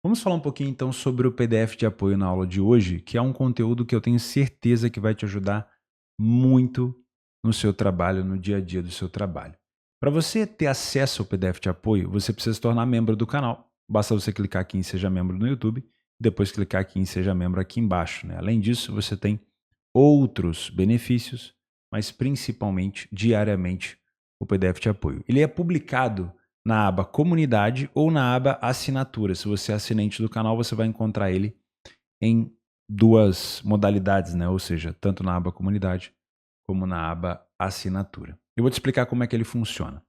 Vamos falar um pouquinho então sobre o PDF de apoio na aula de hoje, que é um conteúdo que eu tenho certeza que vai te ajudar muito no seu trabalho, no dia a dia do seu trabalho. Para você ter acesso ao PDF de apoio, você precisa se tornar membro do canal. Basta você clicar aqui em Seja Membro no YouTube, depois clicar aqui em Seja Membro aqui embaixo, né? Além disso, você tem outros benefícios, mas principalmente diariamente o PDF de apoio. Ele é publicado na aba Comunidade ou na aba Assinatura. Se você é assinante do canal, você vai encontrar ele em duas modalidades, né? Ou seja, tanto na aba Comunidade como na aba Assinatura. Eu vou te explicar como é que ele funciona.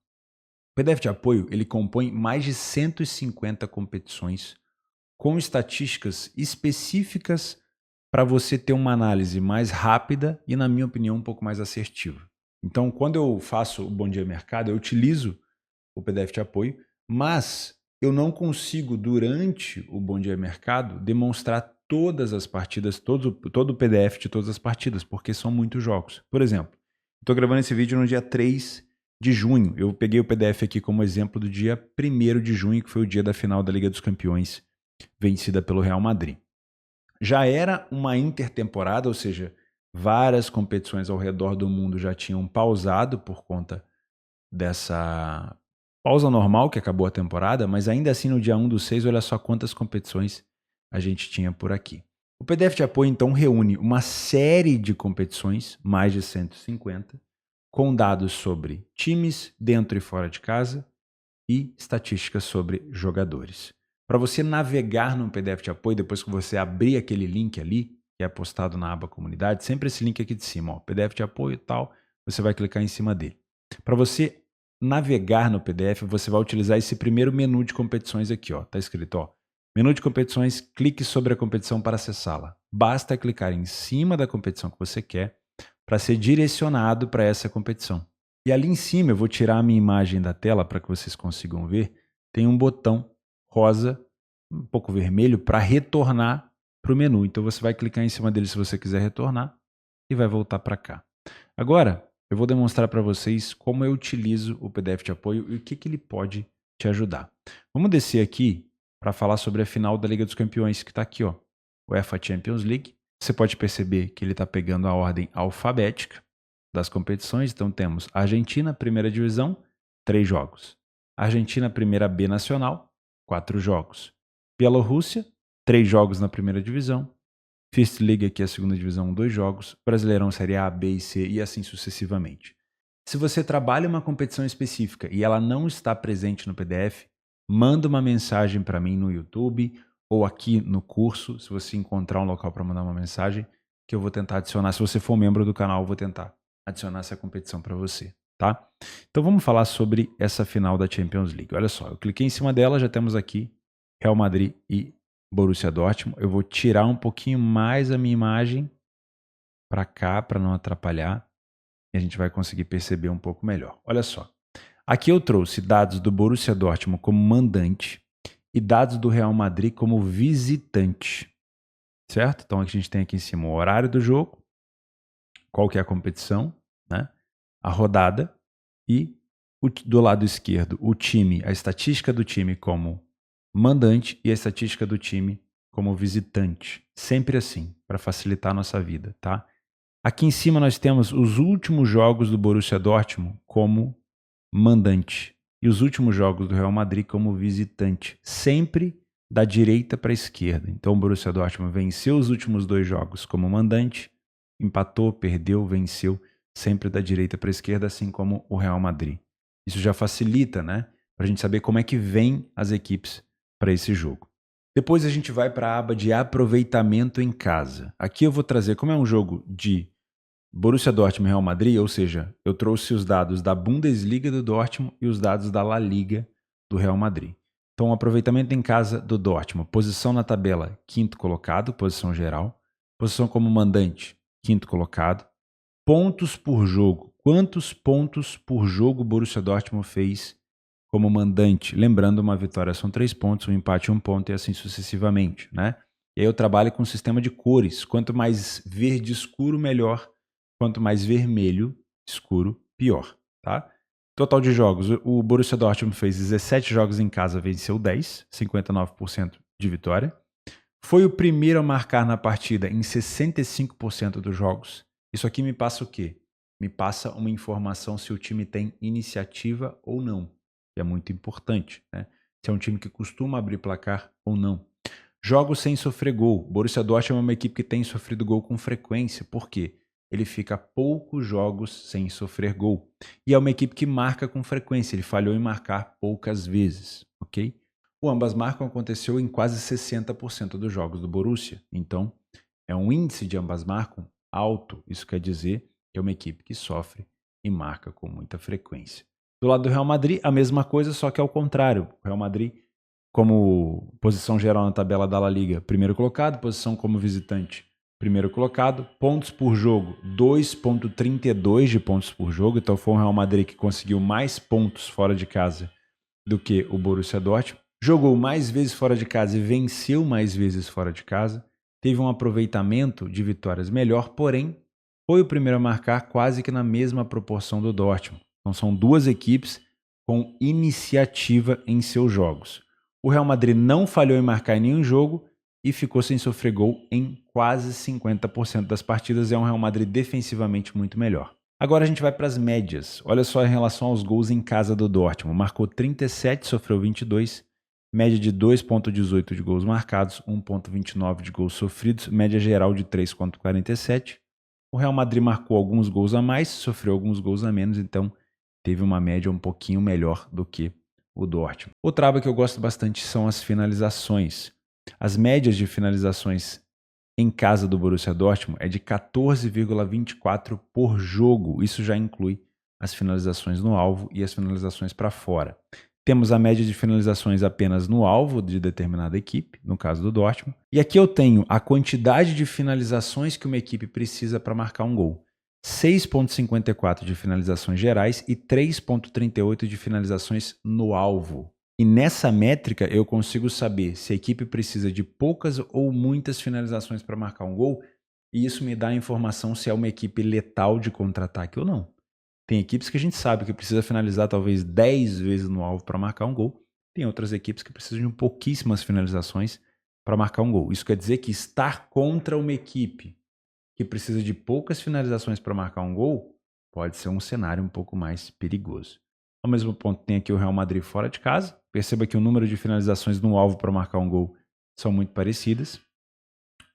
O PDF de apoio, ele compõe mais de 150 competições com estatísticas específicas para você ter uma análise mais rápida e, na minha opinião, um pouco mais assertiva. Então, quando eu faço o Bom Dia Mercado, eu utilizo o PDF de apoio, mas eu não consigo, durante o Bom Dia Mercado, demonstrar todas as partidas, todo o PDF de todas as partidas, porque são muitos jogos. Por exemplo, estou gravando esse vídeo no dia 3 de junho. Eu peguei o PDF aqui como exemplo do dia 1º de junho, que foi o dia da final da Liga dos Campeões, vencida pelo Real Madrid. Já era uma intertemporada, ou seja, várias competições ao redor do mundo já tinham pausado por conta dessa pausa normal que acabou a temporada, mas ainda assim no dia 1/6, olha só quantas competições a gente tinha por aqui. O PDF de apoio então reúne uma série de competições, mais de 150, com dados sobre times dentro e fora de casa e estatísticas sobre jogadores. Para você navegar no PDF de apoio, depois que você abrir aquele link ali, que é postado na aba comunidade, sempre esse link aqui de cima, ó, PDF de apoio e tal, você vai clicar em cima dele. Para você navegar no PDF, você vai utilizar esse primeiro menu de competições aqui, ó, tá escrito, ó, menu de competições, clique sobre a competição para acessá-la. Basta clicar em cima da competição que você quer para ser direcionado para essa competição. E ali em cima, eu vou tirar a minha imagem da tela para que vocês consigam ver, tem um botão rosa, um pouco vermelho, para retornar para o menu. Então você vai clicar em cima dele se você quiser retornar e vai voltar para cá. Agora, eu vou demonstrar para vocês como eu utilizo o PDF de apoio e o que ele pode te ajudar. Vamos descer aqui para falar sobre a final da Liga dos Campeões, que está aqui, ó, UEFA Champions League. Você pode perceber que ele está pegando a ordem alfabética das competições. Então temos Argentina, primeira divisão, 3 jogos. Argentina, primeira B nacional, 4 jogos. Bielorrússia, 3 jogos na primeira divisão. First League aqui, a segunda divisão, 2 jogos. Brasileirão, Série A, B e C e assim sucessivamente. Se você trabalha uma competição específica e ela não está presente no PDF, manda uma mensagem para mim no YouTube ou aqui no curso, se você encontrar um local para mandar uma mensagem, que eu vou tentar adicionar. Se você for membro do canal, eu vou tentar adicionar essa competição para você, tá? Então vamos falar sobre essa final da Champions League. Olha só, eu cliquei em cima dela, já temos aqui Real Madrid e Borussia Dortmund. Eu vou tirar um pouquinho mais a minha imagem para cá, para não atrapalhar, e a gente vai conseguir perceber um pouco melhor. Olha só, aqui eu trouxe dados do Borussia Dortmund como mandante e dados do Real Madrid como visitante, certo? Então a gente tem aqui em cima o horário do jogo, qual que é a competição, né? A rodada e do lado esquerdo o time, a estatística do time como mandante e a estatística do time como visitante. Sempre assim, para facilitar a nossa vida, tá? Aqui em cima nós temos os últimos jogos do Borussia Dortmund como mandante e os últimos jogos do Real Madrid como visitante, sempre da direita para a esquerda. Então o Borussia Dortmund venceu os últimos 2 jogos como mandante, empatou, perdeu, venceu, sempre da direita para a esquerda, assim como o Real Madrid. Isso já facilita, né? Para a gente saber como é que vem as equipes para esse jogo. Depois a gente vai para a aba de aproveitamento em casa. Aqui eu vou trazer, como é um jogo de Borussia Dortmund e Real Madrid, ou seja, eu trouxe os dados da Bundesliga do Dortmund e os dados da La Liga do Real Madrid. Então, aproveitamento em casa do Dortmund, posição na tabela, 5º colocado, posição geral. Posição como mandante, 5º colocado. Pontos por jogo. Quantos pontos por jogo o Borussia Dortmund fez como mandante? Lembrando, uma vitória são 3 pontos, um empate 1 ponto e assim sucessivamente, né? E aí eu trabalho com um sistema de cores. Quanto mais verde escuro, melhor. Quanto mais vermelho escuro, pior, tá? Total de jogos. O Borussia Dortmund fez 17 jogos em casa, venceu 10, 59% de vitória. Foi o primeiro a marcar na partida em 65% dos jogos. Isso aqui me passa o quê? Me passa uma informação se o time tem iniciativa ou não, que é muito importante, né? Se é um time que costuma abrir placar ou não. Jogos sem sofrer gol. Borussia Dortmund é uma equipe que tem sofrido gol com frequência. Por quê? Ele fica poucos jogos sem sofrer gol. E é uma equipe que marca com frequência. Ele falhou em marcar poucas vezes, ok? O ambas marcam aconteceu em quase 60% dos jogos do Borussia. Então, é um índice de ambas marcam alto. Isso quer dizer que é uma equipe que sofre e marca com muita frequência. Do lado do Real Madrid, a mesma coisa, só que ao contrário. O Real Madrid, como posição geral na tabela da La Liga, primeiro colocado, posição como visitante, primeiro colocado, pontos por jogo, 2,32 de pontos por jogo, então foi o Real Madrid que conseguiu mais pontos fora de casa do que o Borussia Dortmund, jogou mais vezes fora de casa e venceu mais vezes fora de casa, teve um aproveitamento de vitórias melhor, porém, foi o primeiro a marcar quase que na mesma proporção do Dortmund. Então são duas equipes com iniciativa em seus jogos. O Real Madrid não falhou em marcar em nenhum jogo e ficou sem sofrer gol em quase 50% das partidas. É um Real Madrid defensivamente muito melhor. Agora a gente vai para as médias. Olha só em relação aos gols em casa do Dortmund. Marcou 37, sofreu 22. Média de 2,18 de gols marcados, 1,29 de gols sofridos. Média geral de 3,47. O Real Madrid marcou alguns gols a mais, sofreu alguns gols a menos, então teve uma média um pouquinho melhor do que o Dortmund. Outra aba que eu gosto bastante são as finalizações. As médias de finalizações em casa do Borussia Dortmund é de 14,24 por jogo. Isso já inclui as finalizações no alvo e as finalizações para fora. Temos a média de finalizações apenas no alvo de determinada equipe, no caso do Dortmund. E aqui eu tenho a quantidade de finalizações que uma equipe precisa para marcar um gol. 6,54 de finalizações gerais e 3,38 de finalizações no alvo. E nessa métrica eu consigo saber se a equipe precisa de poucas ou muitas finalizações para marcar um gol, e isso me dá a informação se é uma equipe letal de contra-ataque ou não. Tem equipes que a gente sabe que precisa finalizar talvez 10 vezes no alvo para marcar um gol. Tem outras equipes que precisam de pouquíssimas finalizações para marcar um gol. Isso quer dizer que estar contra uma equipe que precisa de poucas finalizações para marcar um gol pode ser um cenário um pouco mais perigoso. Ao mesmo ponto, tem aqui o Real Madrid fora de casa. Perceba que o número de finalizações no alvo para marcar um gol são muito parecidas.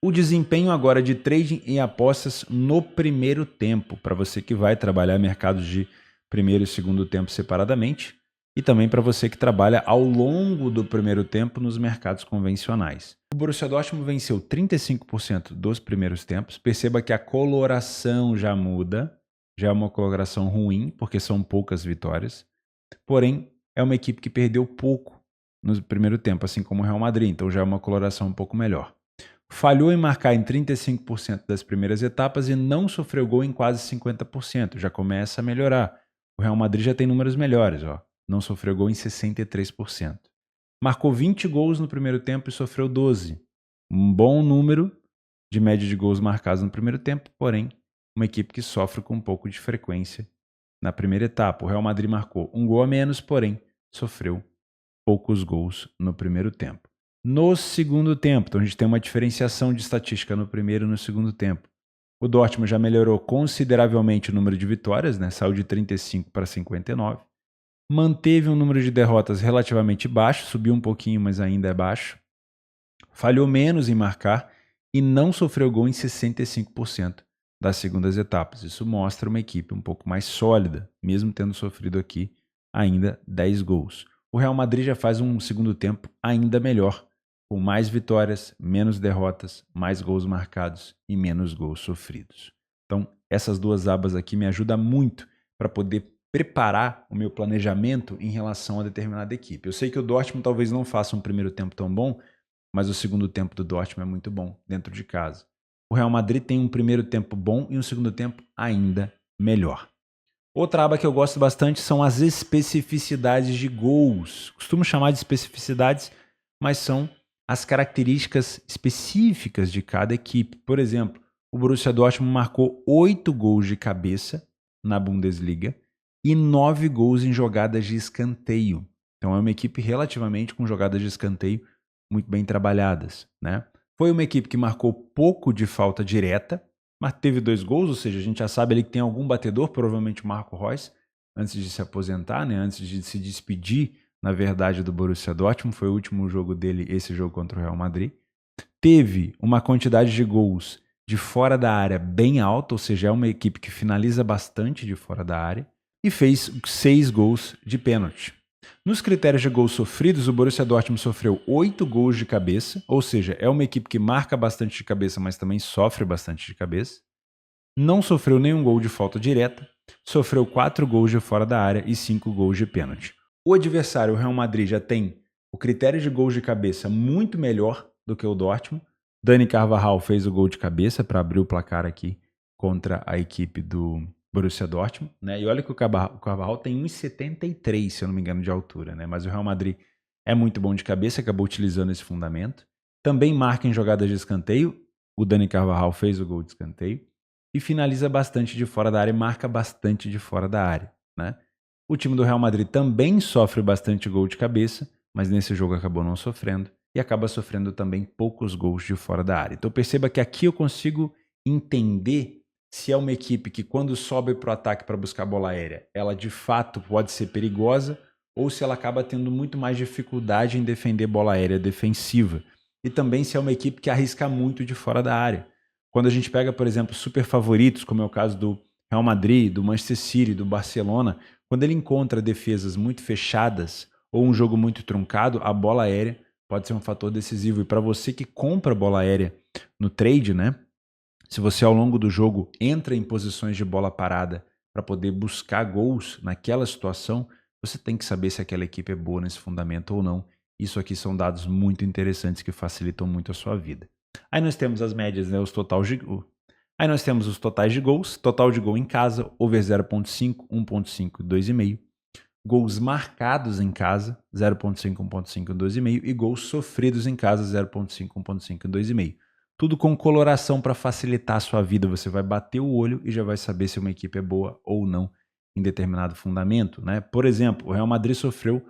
O desempenho agora de trading em apostas no primeiro tempo, para você que vai trabalhar mercados de primeiro e segundo tempo separadamente, e também para você que trabalha ao longo do primeiro tempo nos mercados convencionais. O Borussia Dortmund venceu 35% dos primeiros tempos. Perceba que a coloração já muda, já é uma coloração ruim, porque são poucas vitórias. Porém, é uma equipe que perdeu pouco no primeiro tempo, assim como o Real Madrid, então já é uma coloração um pouco melhor. Falhou em marcar em 35% das primeiras etapas e não sofreu gol em quase 50%. Já começa a melhorar. O Real Madrid já tem números melhores, ó. Não sofreu gol em 63%. Marcou 20 gols no primeiro tempo e sofreu 12. Um bom número de média de gols marcados no primeiro tempo, porém, uma equipe que sofre com um pouco de frequência na primeira etapa. O Real Madrid marcou um gol a menos, porém, sofreu poucos gols no primeiro tempo. No segundo tempo, então a gente tem uma diferenciação de estatística no primeiro e no segundo tempo. O Dortmund já melhorou consideravelmente o número de vitórias, né? Saiu de 35 para 59. Manteve um número de derrotas relativamente baixo, subiu um pouquinho, mas ainda é baixo. Falhou menos em marcar e não sofreu gol em 65% das segundas etapas. Isso mostra uma equipe um pouco mais sólida, mesmo tendo sofrido aqui ainda 10 gols. O Real Madrid já faz um segundo tempo ainda melhor, com mais vitórias, menos derrotas, mais gols marcados e menos gols sofridos. Então, essas duas abas aqui me ajudam muito para poder preparar o meu planejamento em relação a determinada equipe. Eu sei que o Dortmund talvez não faça um primeiro tempo tão bom, mas o segundo tempo do Dortmund é muito bom dentro de casa. O Real Madrid tem um primeiro tempo bom e um segundo tempo ainda melhor. Outra aba que eu gosto bastante são as especificidades de gols. Costumo chamar de especificidades, mas são as características específicas de cada equipe. Por exemplo, o Borussia Dortmund marcou 8 gols de cabeça na Bundesliga e 9 gols em jogadas de escanteio. Então é uma equipe relativamente com jogadas de escanteio muito bem trabalhadas, né? Foi uma equipe que marcou pouco de falta direta, mas teve 2 gols, ou seja, a gente já sabe ali que tem algum batedor, provavelmente o Marco Reus, antes de se aposentar, né? Antes de se despedir, na verdade, do Borussia Dortmund. Foi o último jogo dele, esse jogo contra o Real Madrid. Teve uma quantidade de gols de fora da área bem alta, ou seja, é uma equipe que finaliza bastante de fora da área, e fez 6 gols de pênalti. Nos critérios de gols sofridos, o Borussia Dortmund sofreu 8 gols de cabeça, ou seja, é uma equipe que marca bastante de cabeça, mas também sofre bastante de cabeça. Não sofreu nenhum gol de falta direta, sofreu 4 gols de fora da área e 5 gols de pênalti. O adversário, o Real Madrid, já tem o critério de gols de cabeça muito melhor do que o Dortmund. Dani Carvajal fez o gol de cabeça para abrir o placar aqui contra a equipe do Borussia Dortmund, né? E olha que o Carvajal tem 1,73, se eu não me engano, de altura, né? Mas o Real Madrid é muito bom de cabeça, acabou utilizando esse fundamento. Também marca em jogadas de escanteio. O Dani Carvajal fez o gol de escanteio. E finaliza bastante de fora da área e marca bastante de fora da área, né? O time do Real Madrid também sofre bastante gol de cabeça, mas nesse jogo acabou não sofrendo e acaba sofrendo também poucos gols de fora da área. Então perceba que aqui eu consigo entender se é uma equipe que quando sobe para o ataque para buscar bola aérea, ela de fato pode ser perigosa ou se ela acaba tendo muito mais dificuldade em defender bola aérea defensiva. E também se é uma equipe que arrisca muito de fora da área. Quando a gente pega, por exemplo, super favoritos, como é o caso do Real Madrid, do Manchester City, do Barcelona, quando ele encontra defesas muito fechadas ou um jogo muito truncado, a bola aérea pode ser um fator decisivo. E para você que compra bola aérea no trade, né? Se você ao longo do jogo entra em posições de bola parada para poder buscar gols naquela situação, você tem que saber se aquela equipe é boa nesse fundamento ou não. Isso aqui são dados muito interessantes que facilitam muito a sua vida. Aí nós temos as médias, né, Aí nós temos os totais de gols, total de gol em casa, over 0.5, 1.5 e 2,5. Gols marcados em casa, 0.5, 1.5 e 2,5. E gols sofridos em casa, 0.5, 1.5 e 2,5. Tudo com coloração para facilitar a sua vida. Você vai bater o olho e já vai saber se uma equipe é boa ou não em determinado fundamento, né? Por exemplo, o Real Madrid sofreu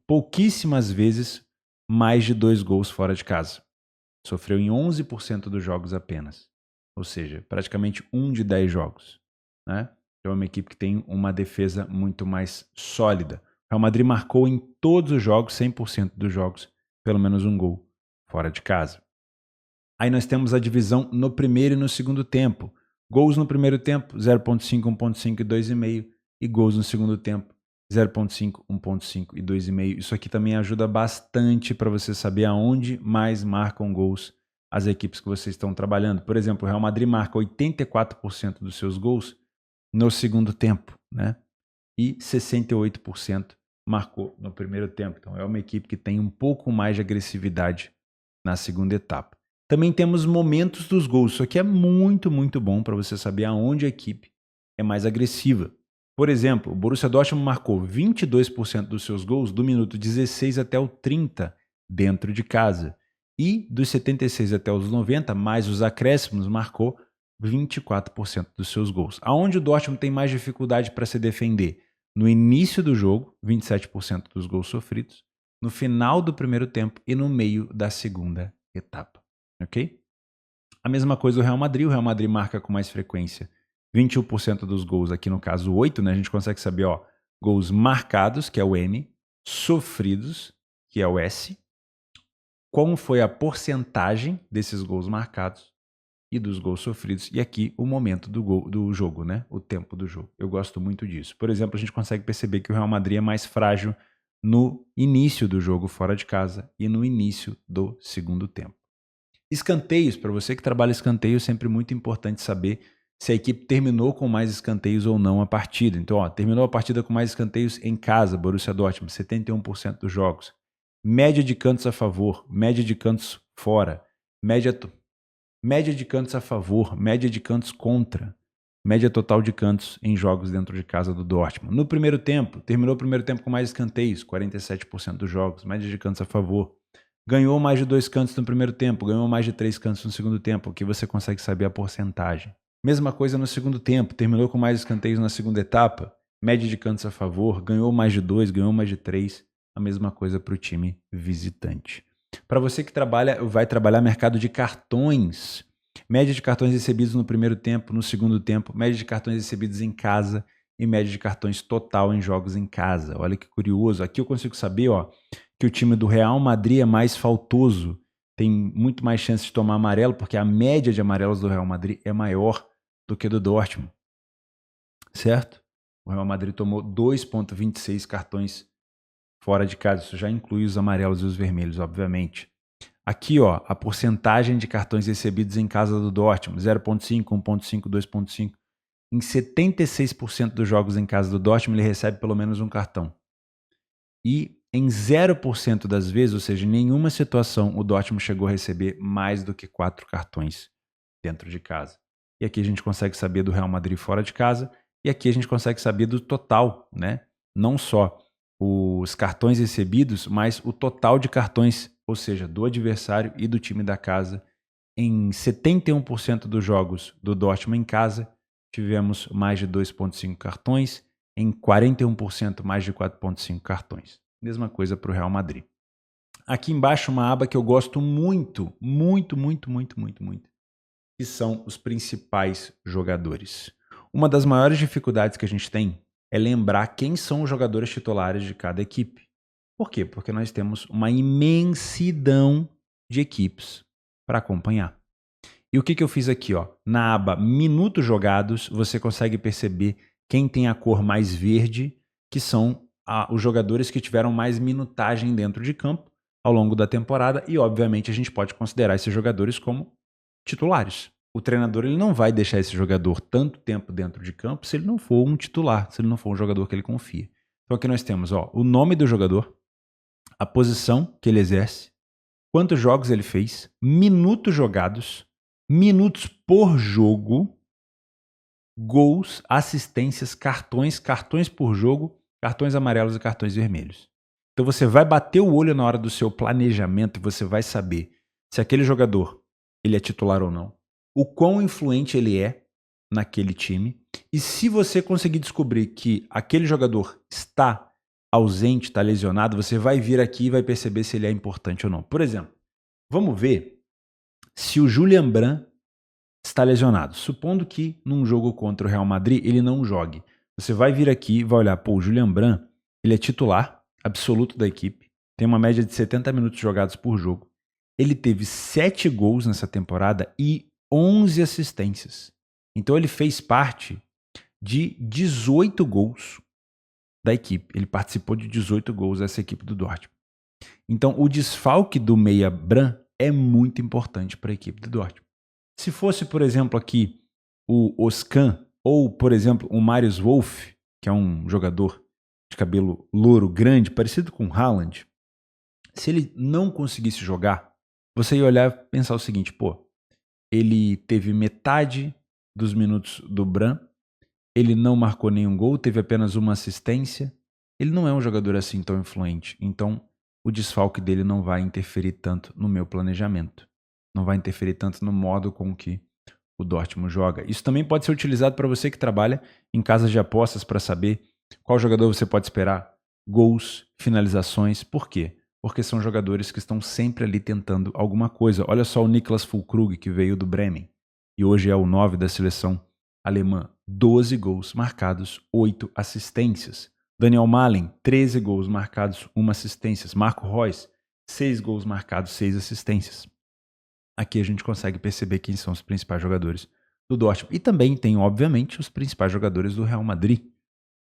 pouquíssimas vezes mais de 2 gols fora de casa. Sofreu em 11% dos jogos apenas. Ou seja, praticamente 1 de 10 jogos, né? É uma equipe que tem uma defesa muito mais sólida. O Real Madrid marcou em todos os jogos, 100% dos jogos, pelo menos um gol fora de casa. Aí nós temos a divisão no primeiro e no segundo tempo. Gols no primeiro tempo, 0.5, 1.5 e 2,5. E gols no segundo tempo, 0.5, 1.5 e 2,5. Isso aqui também ajuda bastante para você saber aonde mais marcam gols as equipes que vocês estão trabalhando. Por exemplo, o Real Madrid marca 84% dos seus gols no segundo tempo, né? E 68% marcou no primeiro tempo. Então é uma equipe que tem um pouco mais de agressividade na segunda etapa. Também temos momentos dos gols. Isso aqui é muito, muito bom para você saber aonde a equipe é mais agressiva. Por exemplo, o Borussia Dortmund marcou 22% dos seus gols do minuto 16 até o 30 dentro de casa. E dos 76 até os 90, mais os acréscimos, marcou 24% dos seus gols. Aonde o Dortmund tem mais dificuldade para se defender? No início do jogo, 27% dos gols sofridos, no final do primeiro tempo e no meio da segunda etapa. Ok? A mesma coisa do Real Madrid. O Real Madrid marca com mais frequência 21% dos gols, aqui no caso 8, né? A gente consegue saber, ó, gols marcados, que é o M, sofridos, que é o S, como foi a porcentagem desses gols marcados e dos gols sofridos, e aqui o momento do jogo, né? O tempo do jogo. Eu gosto muito disso. Por exemplo, a gente consegue perceber que o Real Madrid é mais frágil no início do jogo fora de casa e no início do segundo tempo. Escanteios, para você que trabalha escanteio, é sempre muito importante saber se a equipe terminou com mais escanteios ou não a partida. Então, ó, terminou a partida com mais escanteios em casa, Borussia Dortmund, 71% dos jogos. Média de cantos a favor, média de cantos fora, média de cantos a favor, média de cantos contra, média total de cantos em jogos dentro de casa do Dortmund. No primeiro tempo, terminou o primeiro tempo com mais escanteios, 47% dos jogos, média de cantos a favor. Ganhou mais de 2 cantos no primeiro tempo, ganhou mais de 3 cantos no segundo tempo, que você consegue saber a porcentagem. Mesma coisa no segundo tempo, terminou com mais escanteios na segunda etapa, média de cantos a favor, ganhou mais de 2, ganhou mais de 3, a mesma coisa para o time visitante. Para você que vai trabalhar mercado de cartões, média de cartões recebidos no primeiro tempo, no segundo tempo, média de cartões recebidos em casa e média de cartões total em jogos em casa. Olha que curioso. Aqui eu consigo saber, ó, que o time do Real Madrid é mais faltoso, tem muito mais chance de tomar amarelo, porque a média de amarelos do Real Madrid é maior do que do Dortmund, certo? O Real Madrid tomou 2,26 cartões fora de casa. Isso já inclui os amarelos e os vermelhos, obviamente. Aqui, ó, a porcentagem de cartões recebidos em casa do Dortmund, 0,5, 1,5, 2,5. Em 76% dos jogos em casa do Dortmund, ele recebe pelo menos um cartão. E em 0% das vezes, ou seja, em nenhuma situação, o Dortmund chegou a receber mais do que 4 cartões dentro de casa. E aqui a gente consegue saber do Real Madrid fora de casa, e aqui a gente consegue saber do total, né? Não só os cartões recebidos, mas o total de cartões, ou seja, do adversário e do time da casa. Em 71% dos jogos do Dortmund em casa, tivemos mais de 2,5 cartões, em 41% mais de 4,5 cartões. Mesma coisa para o Real Madrid. Aqui embaixo uma aba que eu gosto muito, que são os principais jogadores. Uma das maiores dificuldades que a gente tem é lembrar quem são os jogadores titulares de cada equipe. Por quê? Porque nós temos uma imensidão de equipes para acompanhar. E o que eu fiz aqui? Ó? Na aba Minutos Jogados, você consegue perceber quem tem a cor mais verde, que são os jogadores que tiveram mais minutagem dentro de campo ao longo da temporada. E, obviamente, a gente pode considerar esses jogadores como titulares. O treinador ele não vai deixar esse jogador tanto tempo dentro de campo se ele não for um titular, se ele não for um jogador que ele confia. Então aqui nós temos o nome do jogador, a posição que ele exerce, quantos jogos ele fez, minutos jogados, minutos por jogo, gols, assistências, cartões por jogo, cartões amarelos e cartões vermelhos. Então você vai bater o olho na hora do seu planejamento e você vai saber se aquele jogador ele é titular ou não, o quão influente ele é naquele time, e se você conseguir descobrir que aquele jogador está ausente, está lesionado, você vai vir aqui e vai perceber se ele é importante ou não. Por exemplo, vamos ver se o Julian Brandt está lesionado. Supondo que num jogo contra o Real Madrid ele não jogue. Você vai vir aqui e vai olhar, pô, o Julian Brandt, ele é titular absoluto da equipe, tem uma média de 70 minutos jogados por jogo. Ele teve 7 gols nessa temporada e 11 assistências. Então ele fez parte de 18 gols da equipe. Ele participou de 18 gols dessa equipe do Dortmund. Então o desfalque do meia Brandt é muito importante para a equipe do Dortmund. Se fosse, por exemplo, aqui o Özcan ou, por exemplo, o Marius Wolf, que é um jogador de cabelo louro grande, parecido com o Haaland, se ele não conseguisse jogar, você ia olhar e pensar o seguinte, pô, ele teve metade dos minutos do Brandt, ele não marcou nenhum gol, teve apenas uma assistência, ele não é um jogador assim tão influente, então o desfalque dele não vai interferir tanto no meu planejamento, não vai interferir tanto no modo com que o Dortmund joga. Isso também pode ser utilizado para você que trabalha em casas de apostas para saber qual jogador você pode esperar, gols, finalizações, por quê? Porque são jogadores que estão sempre ali tentando alguma coisa. Olha só o Niklas Füllkrug, que veio do Bremen e hoje é o 9 da seleção alemã. 12 gols marcados, 8 assistências. Daniel Mahlen, 13 gols marcados, 1 assistência. Marco Reus, 6 gols marcados, 6 assistências. Aqui a gente consegue perceber quem são os principais jogadores do Dortmund. E também tem, obviamente, os principais jogadores do Real Madrid.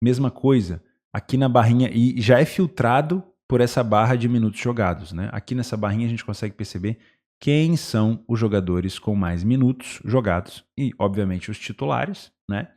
Mesma coisa, aqui na barrinha, e já é filtrado por essa barra de minutos jogados, né? Aqui nessa barrinha a gente consegue perceber quem são os jogadores com mais minutos jogados e, obviamente, os titulares, né?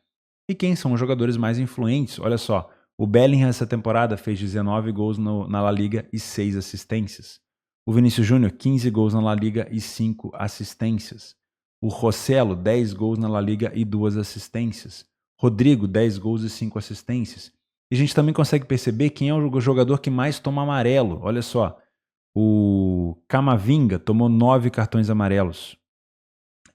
E quem são os jogadores mais influentes. Olha só, o Bellingham essa temporada fez 19 gols na La Liga e 6 assistências. O Vinícius Júnior, 15 gols na La Liga e 5 assistências. O Rossello, 10 gols na La Liga e 2 assistências. Rodrigo, 10 gols e 5 assistências. E a gente também consegue perceber quem é o jogador que mais toma amarelo. Olha só, o Camavinga tomou 9 cartões amarelos.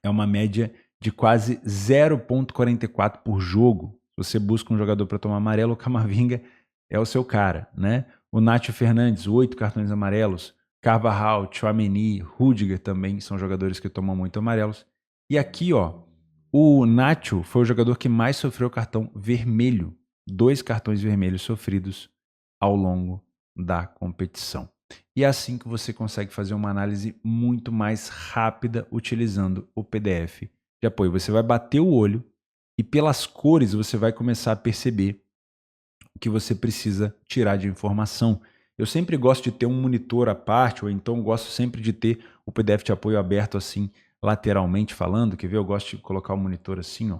É uma média de quase 0,44 por jogo. Se você busca um jogador para tomar amarelo, o Camavinga é o seu cara, né? O Nacho Fernandes, 8 cartões amarelos. Carvajal, Tchouaméni, Rüdiger também são jogadores que tomam muito amarelos. E aqui, ó, o Nacho foi o jogador que mais sofreu cartão vermelho. 2 cartões vermelhos sofridos ao longo da competição. E é assim que você consegue fazer uma análise muito mais rápida utilizando o PDF de apoio. Você vai bater o olho e pelas cores você vai começar a perceber o que você precisa tirar de informação. Eu sempre gosto de ter um monitor à parte, ou então gosto sempre de ter o PDF de apoio aberto assim, lateralmente falando. Quer ver? Eu gosto de colocar o monitor assim, ó.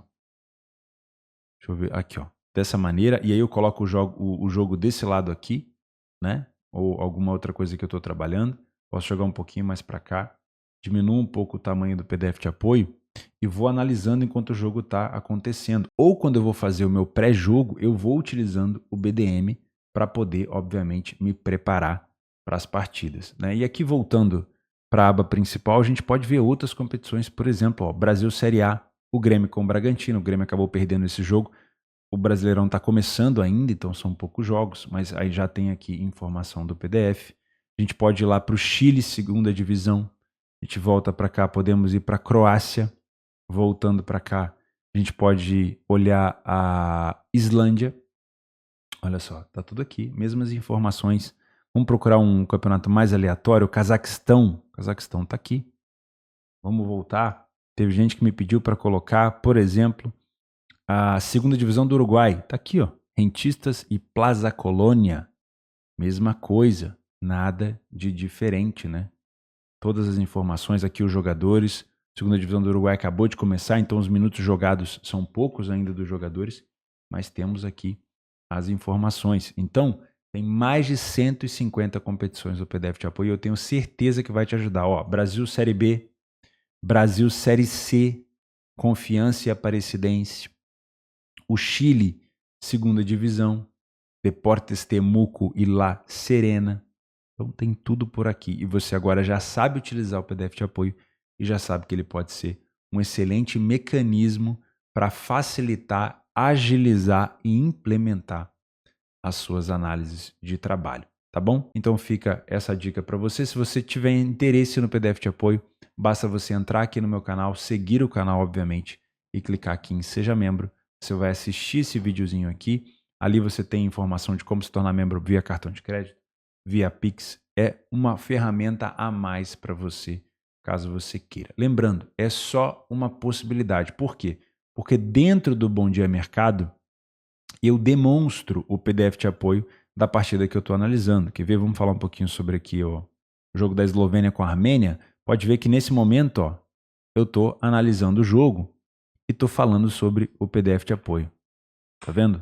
Deixa eu ver, aqui, ó. Dessa maneira, e aí eu coloco o jogo desse lado aqui, né? Ou alguma outra coisa que eu estou trabalhando. Posso jogar um pouquinho mais para cá, diminuo um pouco o tamanho do PDF de apoio e vou analisando enquanto o jogo está acontecendo. Ou quando eu vou fazer o meu pré-jogo, eu vou utilizando o BDM para poder, obviamente, me preparar para as partidas, né? E aqui, voltando para a aba principal, a gente pode ver outras competições, por exemplo, ó, Brasil Série A, o Grêmio com o Bragantino. O Grêmio acabou perdendo esse jogo. O Brasileirão está começando ainda, então são poucos jogos, mas aí já tem aqui informação do PDF. A gente pode ir lá para o Chile, segunda divisão. A gente volta para cá, podemos ir para a Croácia. Voltando para cá, a gente pode olhar a Islândia. Olha só, tá tudo aqui, mesmas informações. Vamos procurar um campeonato mais aleatório. O Cazaquistão. O Cazaquistão tá aqui. Vamos voltar. Teve gente que me pediu para colocar, por exemplo, a segunda divisão do Uruguai. Tá aqui, ó. Rentistas e Plaza Colônia. Mesma coisa. Nada de diferente, né? Todas as informações aqui, os jogadores. Segunda divisão do Uruguai acabou de começar, então os minutos jogados são poucos ainda dos jogadores, mas temos aqui as informações. Então, tem mais de 150 competições do PDF de apoio e eu tenho certeza que vai te ajudar. Ó, Brasil Série B, Brasil Série C, Confiança e Aparecidense, o Chile, segunda divisão, Deportes Temuco e La Serena. Então tem tudo por aqui. E você agora já sabe utilizar o PDF de apoio e já sabe que ele pode ser um excelente mecanismo para facilitar, agilizar e implementar as suas análises de trabalho, tá bom? Então fica essa dica para você. Se você tiver interesse no PDF de apoio, basta você entrar aqui no meu canal, seguir o canal, obviamente, e clicar aqui em Seja Membro. Você vai assistir esse videozinho aqui. Ali você tem informação de como se tornar membro via cartão de crédito, via Pix. É uma ferramenta a mais para você, caso você queira. Lembrando, é só uma possibilidade. Por quê? Porque dentro do Bom Dia Mercado, eu demonstro o PDF de apoio da partida que eu estou analisando. Quer ver? Vamos falar um pouquinho sobre aqui, ó, o jogo da Eslovênia com a Armênia. Pode ver que nesse momento, ó, eu estou analisando o jogo e estou falando sobre o PDF de apoio. Tá vendo?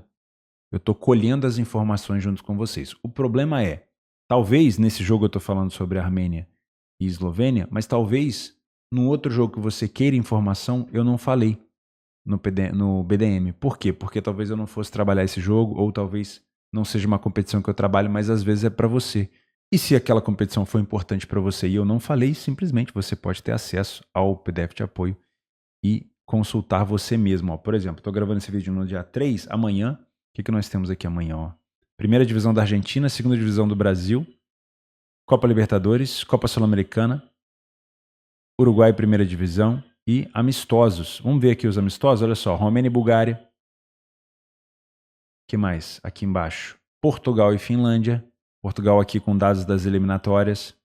Eu estou colhendo as informações junto com vocês. O problema é, talvez nesse jogo eu estou falando sobre Armênia e Eslovênia, mas talvez num outro jogo que você queira informação, eu não falei no BDM. Por quê? Porque talvez eu não fosse trabalhar esse jogo, ou talvez não seja uma competição que eu trabalho, mas às vezes é para você. E se aquela competição foi importante para você e eu não falei, simplesmente você pode ter acesso ao PDF de apoio e consultar você mesmo. Ó, por exemplo, estou gravando esse vídeo no dia 3, amanhã. O que nós temos aqui amanhã? Ó? Primeira divisão da Argentina, segunda divisão do Brasil, Copa Libertadores, Copa Sul-Americana, Uruguai primeira divisão e amistosos. Vamos ver aqui os amistosos. Olha só, Romênia e Bulgária. O que mais? Aqui embaixo, Portugal e Finlândia. Portugal aqui com dados das eliminatórias.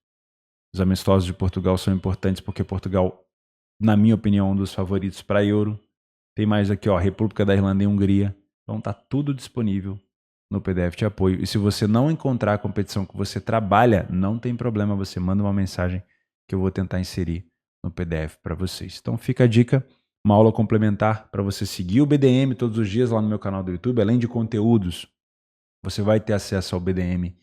Os amistosos de Portugal são importantes porque Portugal, na minha opinião, é um dos favoritos para Euro. Tem mais aqui, ó, República da Irlanda e Hungria. Então tá tudo disponível no PDF de apoio. E se você não encontrar a competição que você trabalha, não tem problema, você manda uma mensagem que eu vou tentar inserir no PDF para vocês. Então fica a dica, uma aula complementar para você seguir o BDM todos os dias lá no meu canal do YouTube. Além de conteúdos, você vai ter acesso ao BDM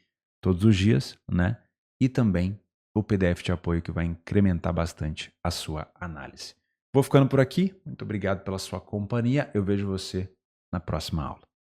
todos os dias, né? E também o PDF de apoio que vai incrementar bastante a sua análise. Vou ficando por aqui. Muito obrigado pela sua companhia. Eu vejo você na próxima aula.